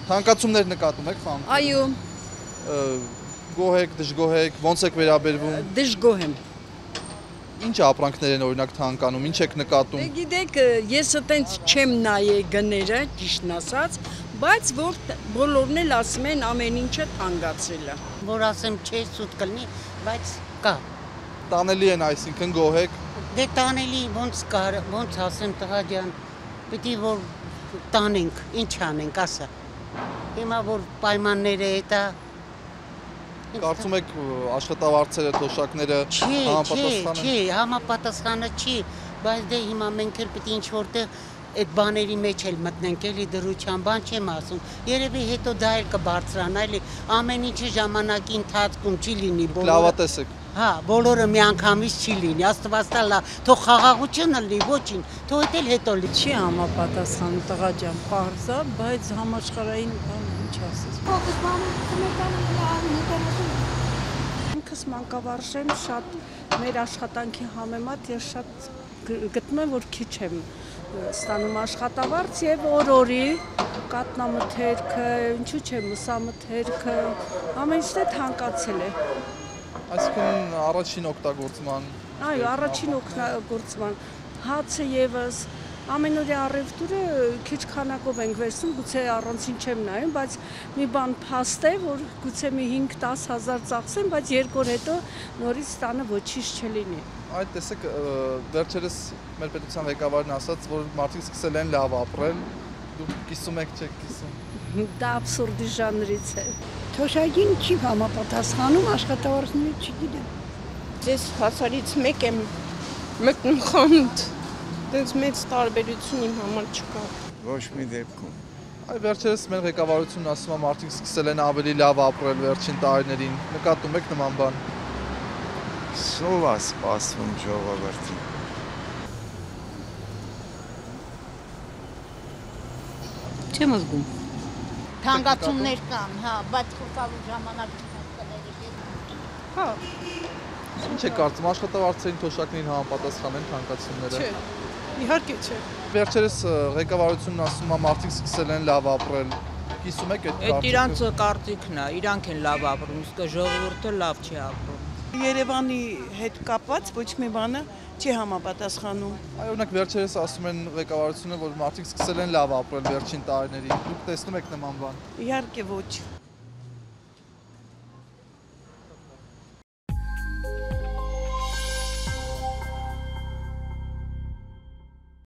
Թանկացումներ նկատում եք խանութում։ Այո, Գոհ եք, դժգոհ եք, ոնց եք վերաբերվում։ դժգոհ եմ։ Ինչ ապրանքներ են օրինակ թանկանում, ինչ եք նկատում։ Դե գիտեք, ես այտենց չեմ նայե գները, ճիշտն ասած, բայց որ բոլորն էլ ասում են ամեն ինչը թանկացել է։ Որ ասեմ չէ սուտ կլինի, բայց կա։ Տանելի են, այսինքն գոհ եք։ Դե տանելի ոնց ասեմ տղա ջան, պիտի որ տանենք, ինչ անենք, ասա։ Հիմա որ պայմանները հետա Կարծում եք աշխատավարձերը, թոշակները համապատասխան են։ Չի, համապատասխանը չի, բայց դե հիմա մենք էլ պիտի ինչ որտեղ այդ բաների մեջ էլ մտնենք, էլի դրության բան չեմ ասում։ Երևի հետո դա էլ կբարձրանա, էլի ամեն ինչը ժամանակի ընթացքում չի լինի բոլորը։ Լավատես եք։ Հա, բոլորը միանգամից չի լինի, Աստված տա, թող խաղաղությունը լինի, ոչինչ, թող էլ հետո լինի։ Չի համապատասխանում տղա ջան, պարզա, բայց համաշխարհային բան ինչ ասես։ Ինքս մանկավարժ եմ, շատ մեր աշխատանքի համեմատ ես շատ գտնում եմ, որ քիչ եմ ստանում աշխատավարձ եւ օր-օրի կատնամթերքը, ինչու՞ չէ, մսամթերքը, ամեն ինչը թանկացել է։ Այսինքն առաջին օգտագործման։ Այո, առաջին օգտագործման հացը եւս ամենօրյա առևտուրը քիչ քանակով ենք վերցնում, գուցե առանցին չեմ նայում, բայց մի բան փաստ է, որ գուցե մի 5-10 հազար ծախսեմ, բայց 2 օր հետո նորից տանը ոչինչ չլինի։ Այդ տեսեք, վերջերս մեր պետության ղեկավարն ասաց, որ մարդիկ սկսել են լավ ապրել, դուք կիսում եք, չեք կիսում։ Դա աբսուրդի ժանրից է։ Թոշակին չի համապատասխանում, աշխատավարձները չգիտեմ։ Ձեզ հասարից մեկ եմ մտնում խանութ, դες մեծ տարբերություն իմ համար չկա։ Ոչ մի դեպքում։ Այ վերջերս մեր ղեկավարությունն ասում է, մարդիկ սկսել են ավելի լավ ապրել վերջին տարիներին, նկատում եք նման բան։ Սով է սպասվում ժողովրդին։ Չեմ զգում։ Թանկացումներ կան, հա, բայց խորքավոր ժամանակ Հա, Ինչ եք կարծում, աշխատավարձերին, թոշակներին համապատասխան են թանկացումները։ չէ, իհարկե չէ։ Վերջերս ղեկավարությունն ասում է, մարդիկ սկսել են լավ ապրել։ Կիսում եք այդ Այդ իրանց կարծիքն է, իրանք են լավ ապրում, իսկ ժողովուրդը լավ չի ապրում։ Երևանի հետ կապված ոչ մի բանը չի համապատասխանում։ Այ օրինակ վերջերս ասում են ղեկավարությունը, որ մարդիկ սկսել են լավ ապրել վերջին տարիներին։ Դուք տեսնում եք նման բան։ Իհարկե ոչ։